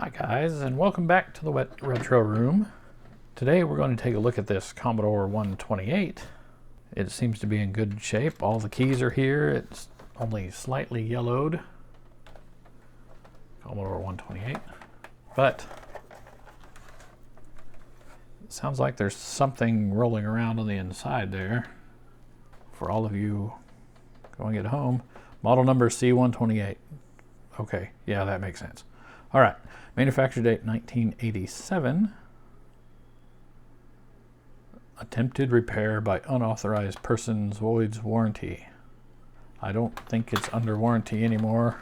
Hi guys, and welcome back to the Retro Room. Today we're going to take a look at this Commodore 128. It seems to be in good shape. All the keys are here. It's only slightly yellowed. Commodore 128. But it sounds like there's something rolling around on the inside there. For all of you going at home, model number C128. Okay, yeah, that makes sense. All right, manufacture date 1987. Attempted repair by unauthorized persons voids warranty. I don't think it's under warranty anymore.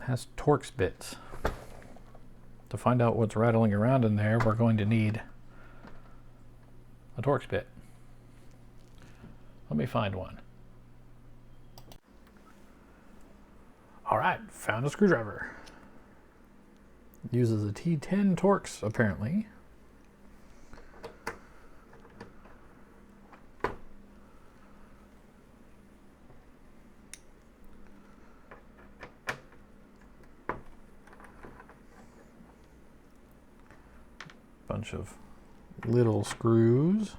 Has Torx bits. To find out what's rattling around in there, we're going to need a Torx bit. Let me find one. All right, found a screwdriver. Uses a T10 Torx, apparently. Bunch of little screws.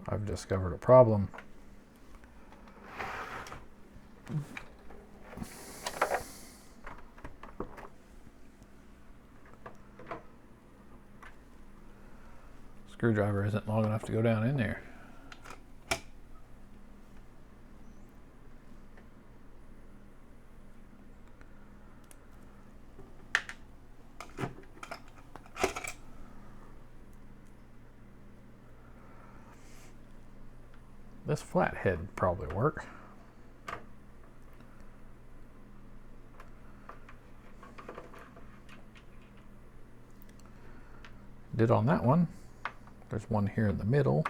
I've discovered a problem. Screwdriver isn't long enough to go down in there. This flathead would probably work. Did on that one. There's one here in the middle.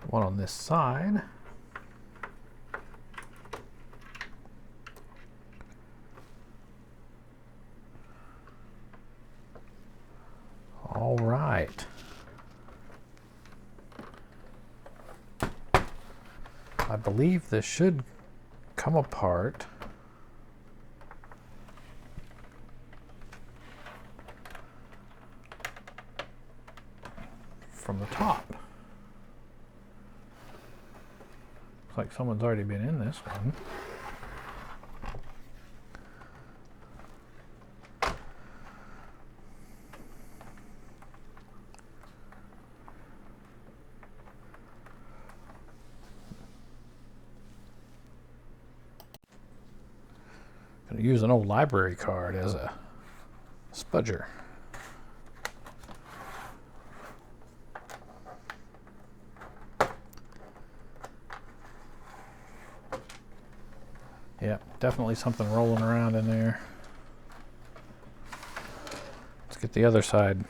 One on this side. All right. I believe this should come apart from the top. Looks like someone's already been in this one. Gonna use an old library card as a spudger. Yeah, definitely something rolling around in there. Let's get the other side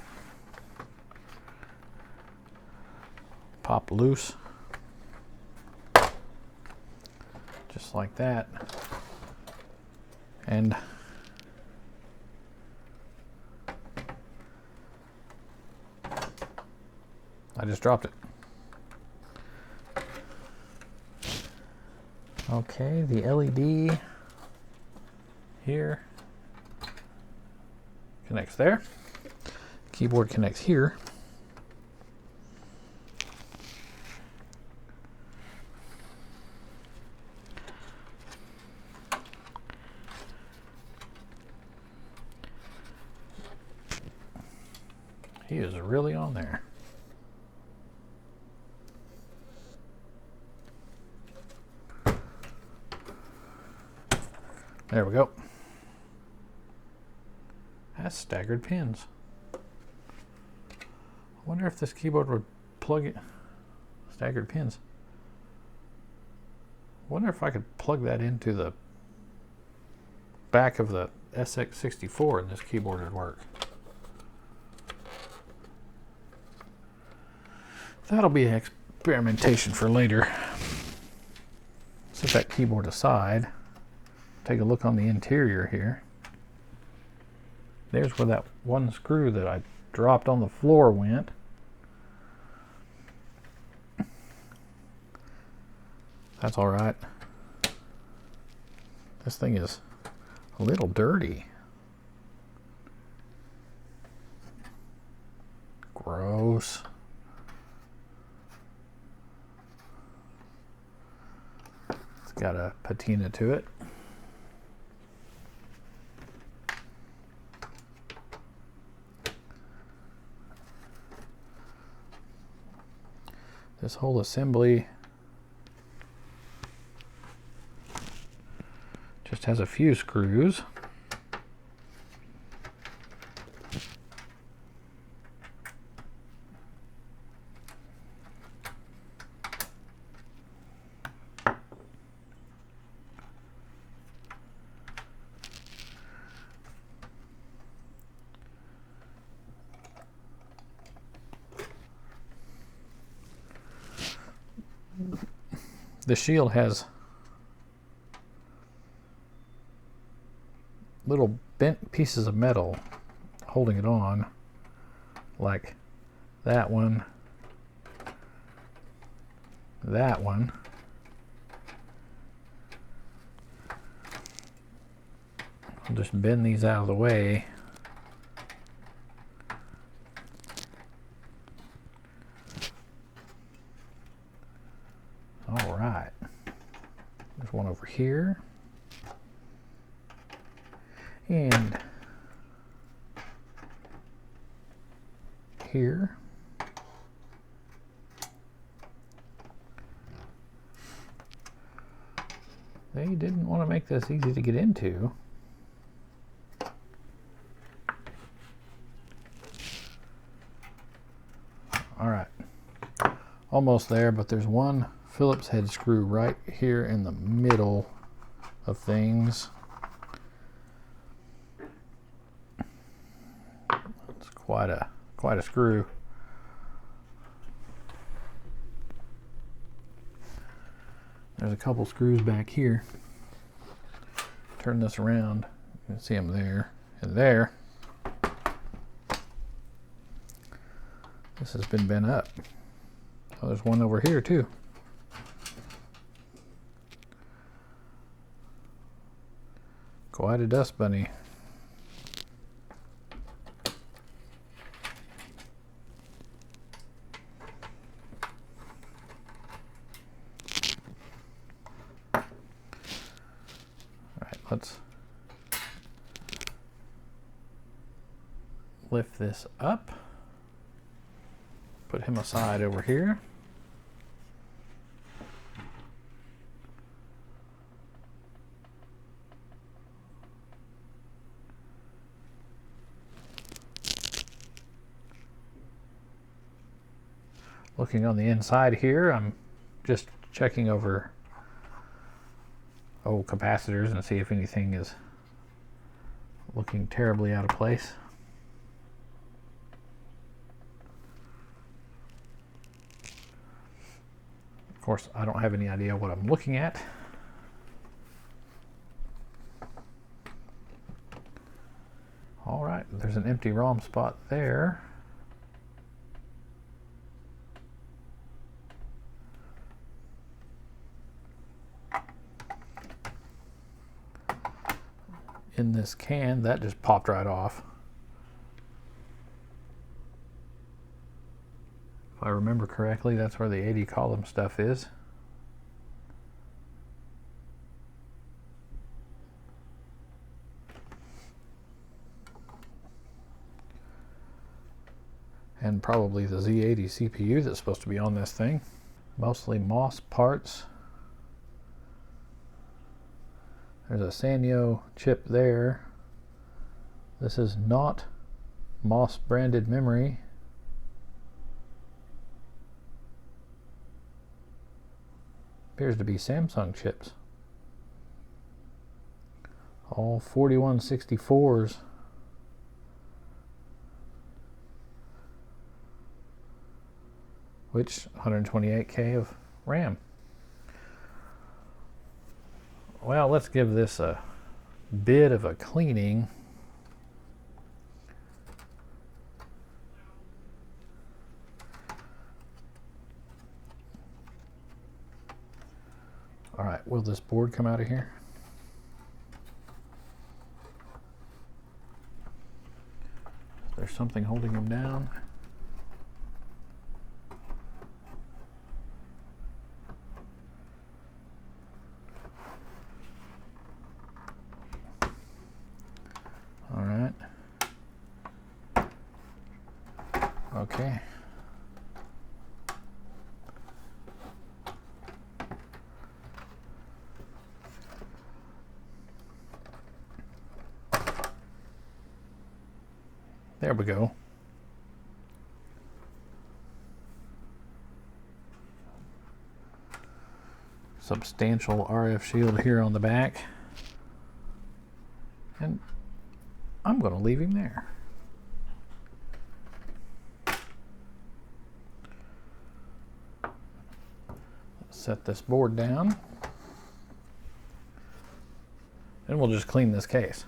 pop loose. Just like that. And I just dropped it. Okay, the LED here connects there. Keyboard connects here. He is really on there. There we go. That's staggered pins. I wonder if this keyboard would plug it. Staggered pins. I wonder if I could plug that into the back of the SX64 and this keyboard would work. That'll be experimentation for later. Set that keyboard aside. Take a look on the interior here. There's where that one screw that I dropped on the floor went. That's all right. This thing is a little dirty. Gross. It's got a patina to it. This whole assembly just has a few screws. The shield has little bent pieces of metal holding it on, like that one, that one. I'll just bend these out of the way. All right, there's one over here, and here. They didn't want to make this easy to get into. All right, almost there, but there's one Phillips head screw right here in the middle of things. It's quite a screw. There's a couple screws back here. Turn this around, you can see them there and there. This has been bent up. Oh, there's one over here too. Quite a dust bunny. All right, let's lift this up. Put him aside over here. Looking on the inside here, I'm just checking over old capacitors and see if anything is looking terribly out of place. Of course, I don't have any idea what I'm looking at. All right, there's an empty ROM spot there. In this can, that just popped right off. If I remember correctly, that's where the 80 column stuff is. And probably the Z80 CPU that's supposed to be on this thing. Mostly MOS parts. There's a Sanyo chip there. This is not MOS branded memory. Appears to be Samsung chips. All 4164s. which 128K of RAM. Well, let's give this a bit of a cleaning. All right, will this board come out of here? Is there something holding him down? All right. Okay. There we go. Substantial RF shield here on the back. And I'm going to leave him there. Set this board down. And we'll just clean this case.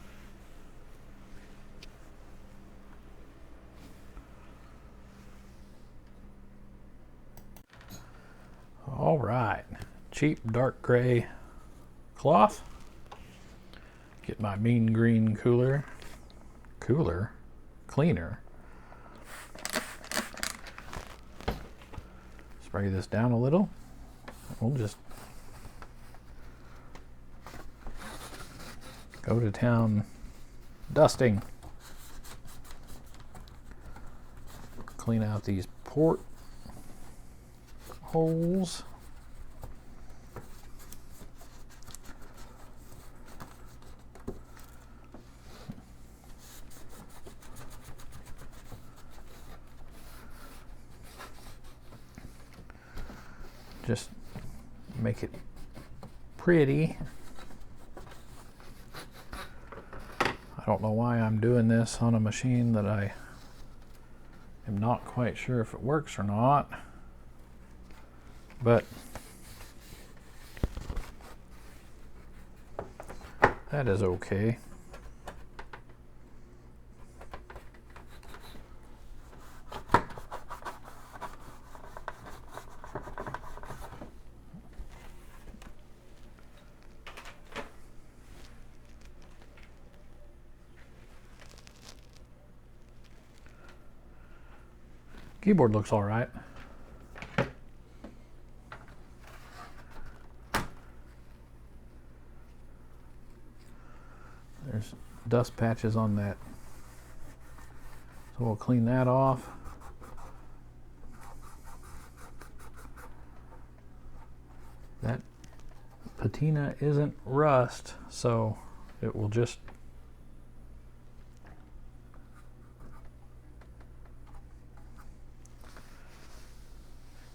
All right, cheap dark gray cloth. Get my mean green cleaner. Spray this down a little. We'll just go to town dusting. Clean out these port holes. Just make it pretty. I don't know why I'm doing this on a machine that I am not quite sure if it works or not, but that is okay. Keyboard looks all right. There's dust patches on that, so we'll clean that off. That patina isn't rust, so it will just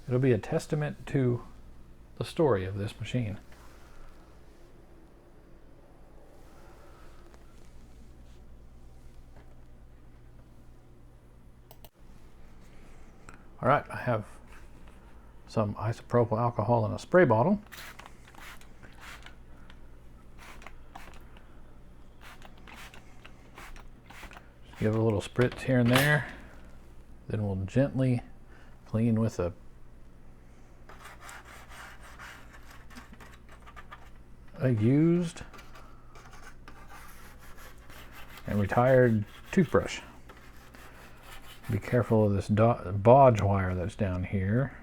it'll be a testament to the story of this machine. All right, I have some isopropyl alcohol in a spray bottle. Just give it a little spritz here and there. Then we'll gently clean with a used and retired toothbrush. Be careful of this bodge wire that's down here.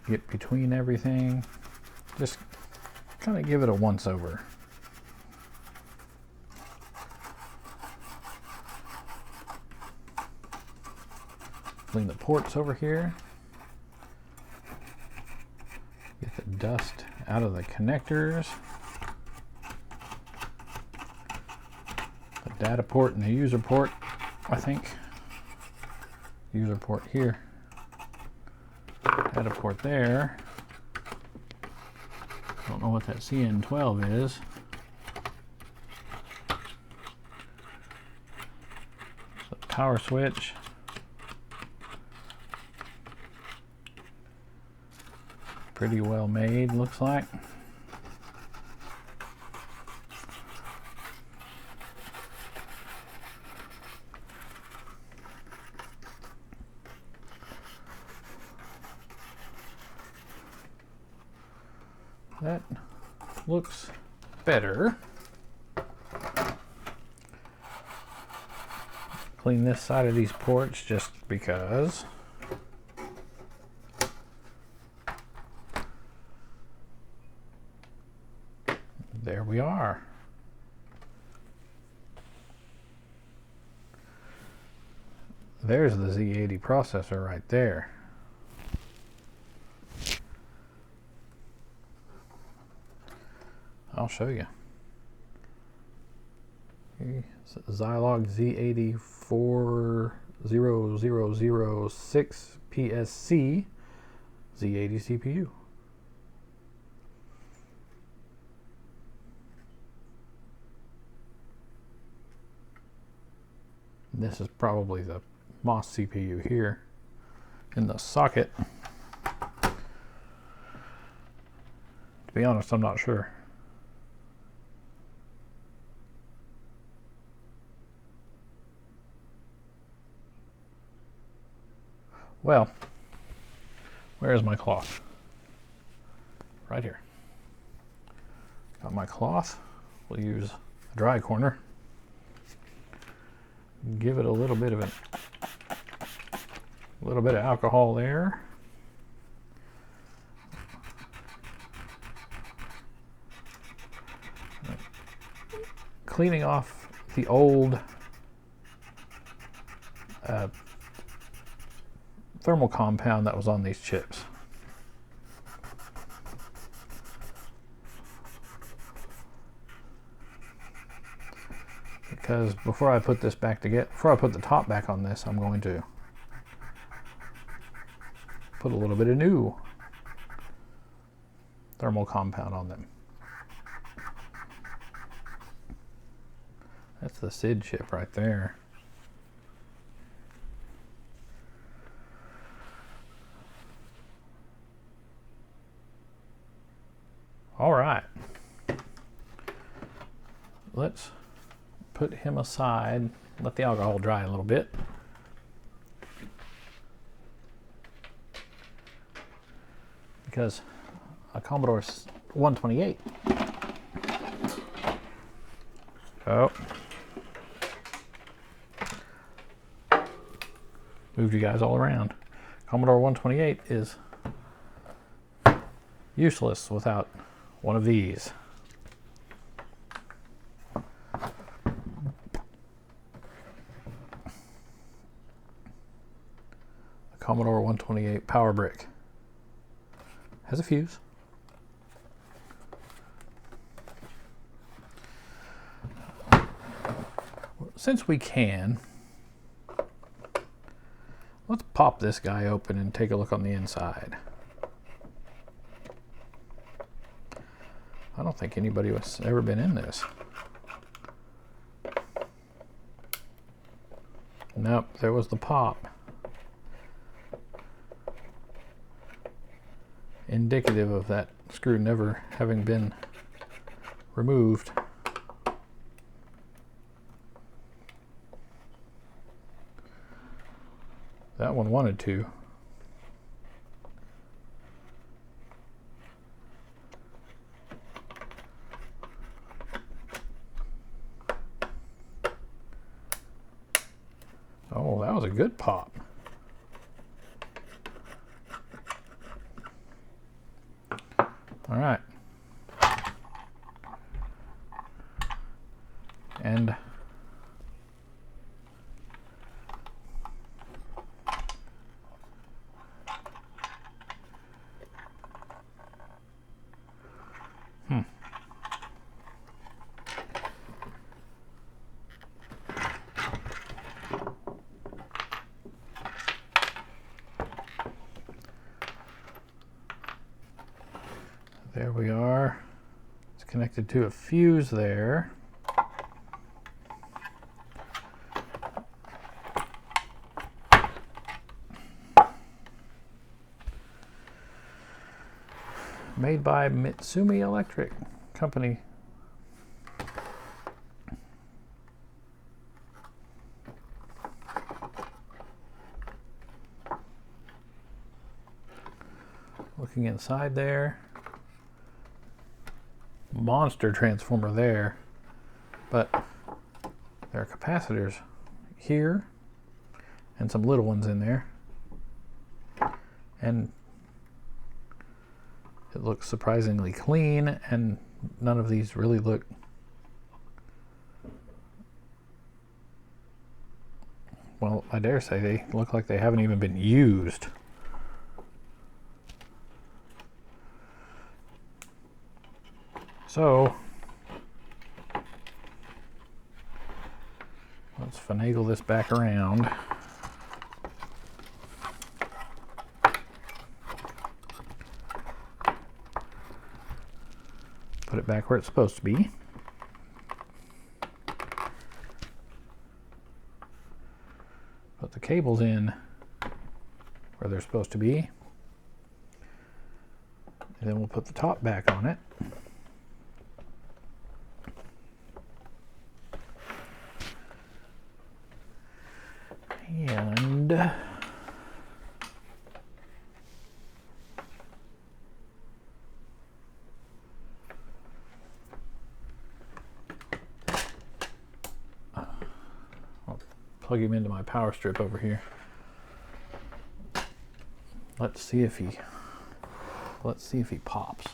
Get between everything. Just kind of give it a once over. Clean the ports over here. Get the dust out of the connectors. The data port and the user port, I think. User port here. Data port there. Don't know what that CN12 is. So power switch. Pretty well made, looks like. That looks better. Clean this side of these ports just because. There we are. There's the Z80 processor right there. I'll show you. Zilog Z80 40006 PSC Z80 CPU. This is probably the MOS CPU here in the socket. To be honest, I'm not sure. Well, where is my cloth? Right here. Got my cloth. We'll use a dry corner. Give it a little bit of alcohol there. Cleaning off the old thermal compound that was on these chips. Because before I put this back together, before I put the top back on this, I'm going to put a little bit of new thermal compound on them. That's the SID chip right there. All right, let's put him aside, let the alcohol dry a little bit. Because a Commodore 128. Oh. Moved you guys all around. Commodore 128 is useless without one of these. The Commodore 128 power brick has a fuse. Since we can, let's pop this guy open and take a look on the inside. I don't think anybody has ever been in this. Nope, there was the pop. Indicative of that screw never having been removed. That one wanted to. Oh, that was a good pop. All right. And there we are. It's connected to a fuse there. made by Mitsumi Electric Company. Looking inside there, monster transformer there, but there are capacitors here and some little ones in there, and it looks surprisingly clean, and none of these really look well, I dare say they look like they haven't even been used. So let's finagle this back around. Put it back where it's supposed to be. Put the cables in where they're supposed to be. And then we'll put the top back on it. And I'll plug him into my power strip over here. Let's see if he pops.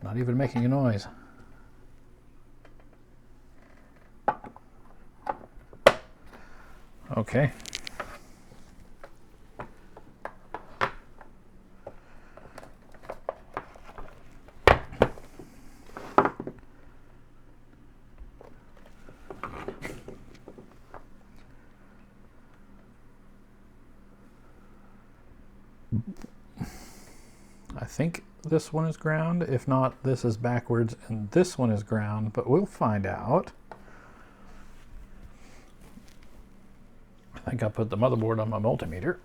Not even making a noise. Okay. I think this one is ground. If not, this is backwards and this one is ground, but we'll find out. I think I put the motherboard on my multimeter.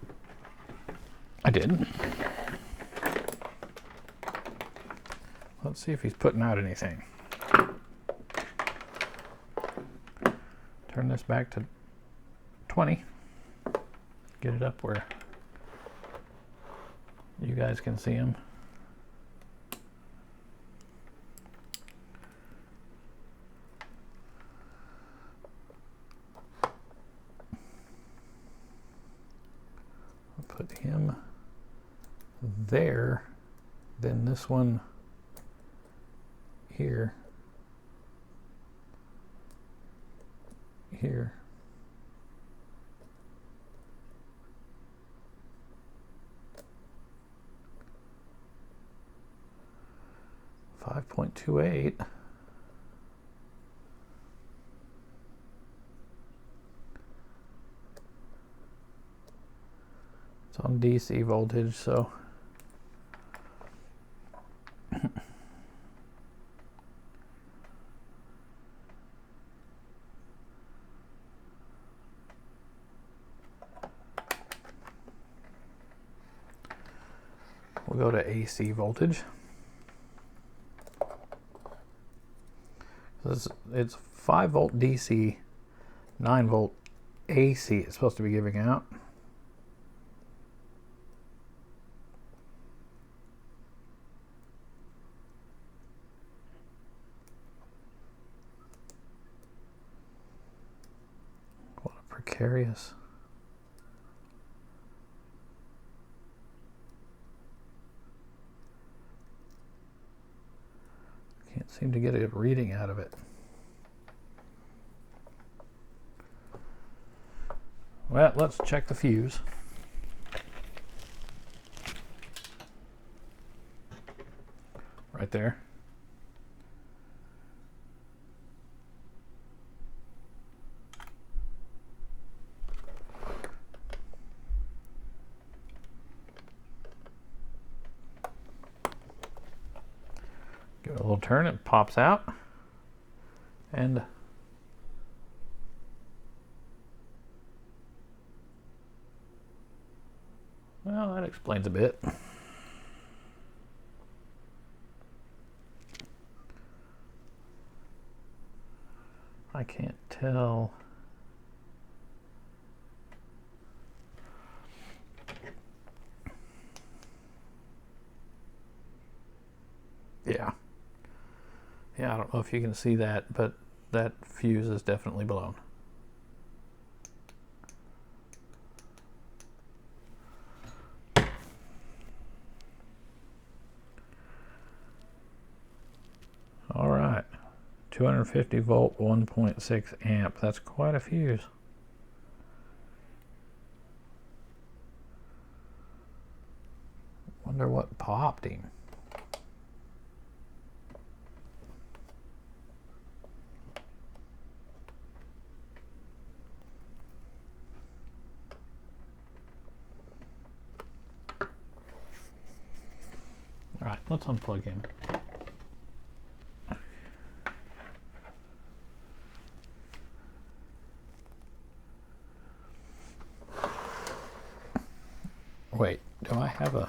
I did. Let's see if he's putting out anything. Turn this back to 20. Get it up where you guys can see him. I'll put him there, then this one here, here. .28. It's on DC voltage, so we'll go to AC voltage. It's 5 volt DC, 9 volt AC it's supposed to be giving out. What a precarious. Can't seem to get a reading out of it. Well, let's check the fuse. Right there. Give it a little turn, it pops out, and That explains a bit. I can't tell. Yeah. Yeah, I don't know if you can see that, but that fuse is definitely blown. All right, 250 volt, 1.6 amp. That's quite a fuse. Wonder what popped him. All right, let's unplug him. Wait, do I have a...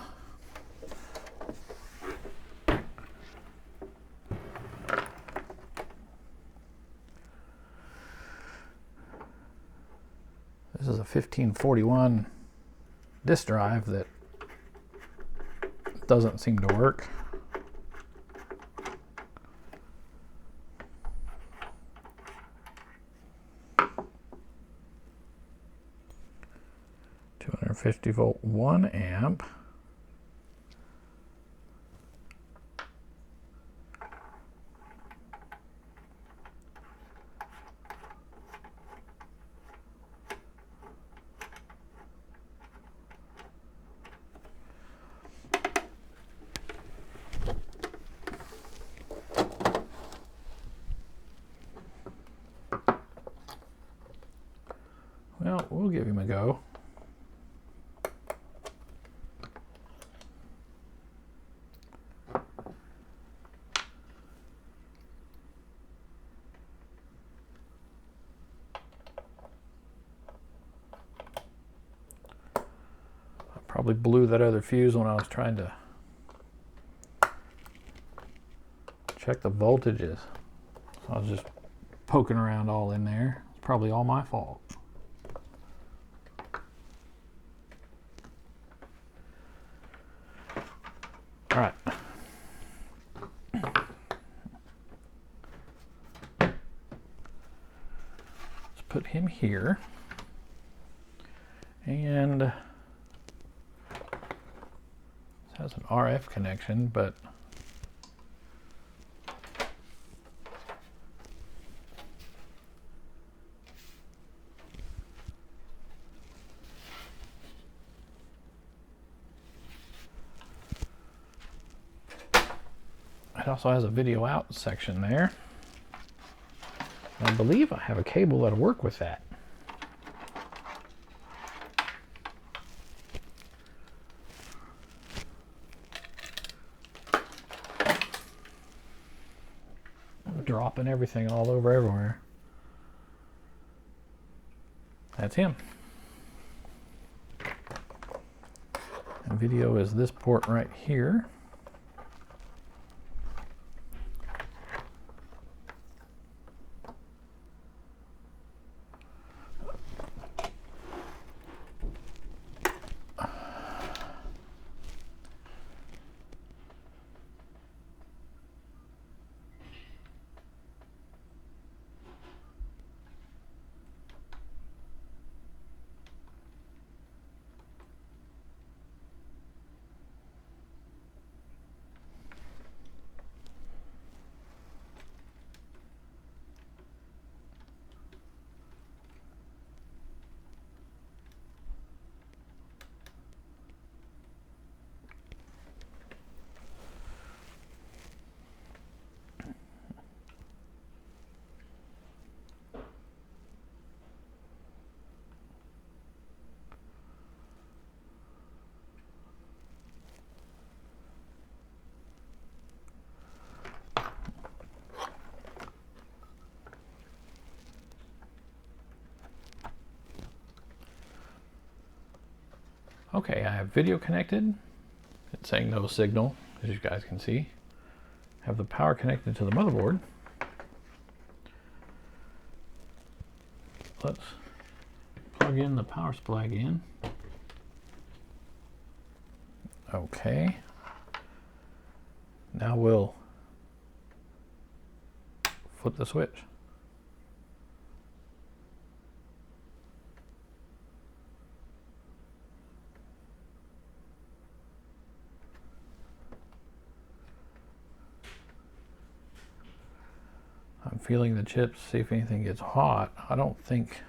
This is a 1541 disk drive that doesn't seem to work. .250 volt, 1 amp. Well, we'll give him a go. I probably blew that other fuse when I was trying to check the voltages. So I was just poking around all in there. It's probably all my fault. All right. Let's put him here. And this has an RF connection, but it also has a video out section there. I believe I have a cable that'll work with that. I'm dropping everything all over everywhere. That's him. And video is this port right here. Okay, I have video connected. It's saying no signal, as you guys can see. Have the power connected to the motherboard. Let's plug in the power supply again. Okay. Now we'll flip the switch. I'm feeling the chips, see if anything gets hot. I don't think.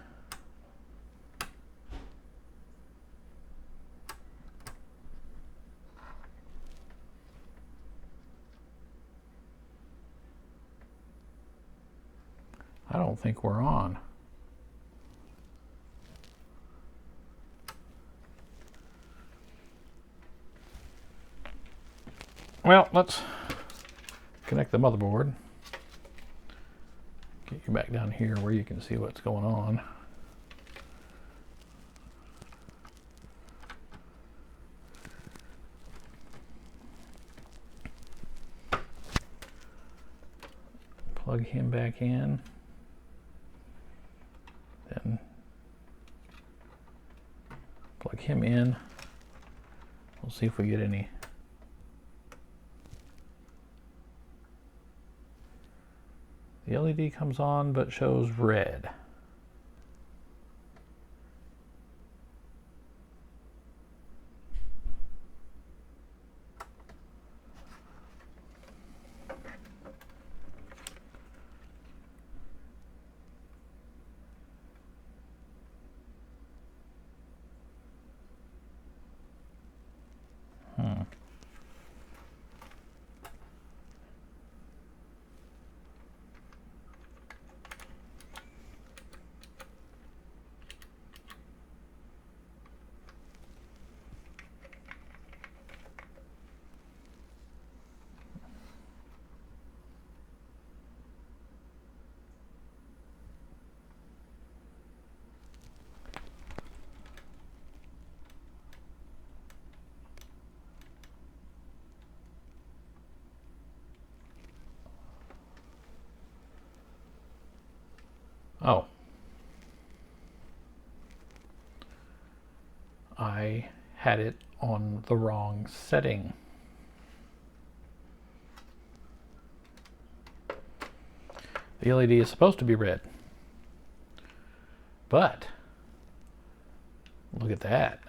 I don't think we're on. Well, let's connect the motherboard. Get you back down here where you can see what's going on. Plug him back in. Then plug him in. We'll see if we get any. The LED comes on but shows red. Oh. I had it on the wrong setting. The LED is supposed to be red. But look at that.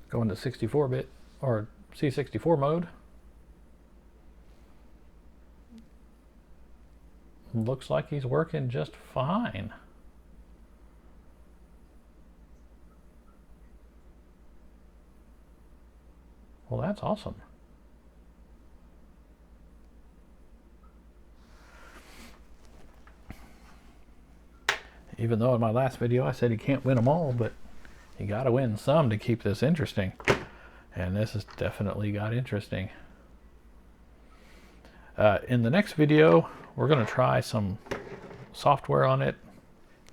Go into 64-bit or C64 mode. Looks like he's working just fine. Well, that's awesome. Even though in my last video I said you can't win them all, but you got to win some to keep this interesting. And this has definitely got interesting. In the next video, we're going to try some software on it.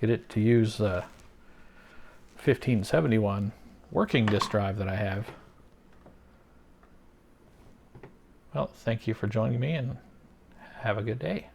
Get it to use 1571 working disk drive that I have. Well, thank you for joining me and have a good day.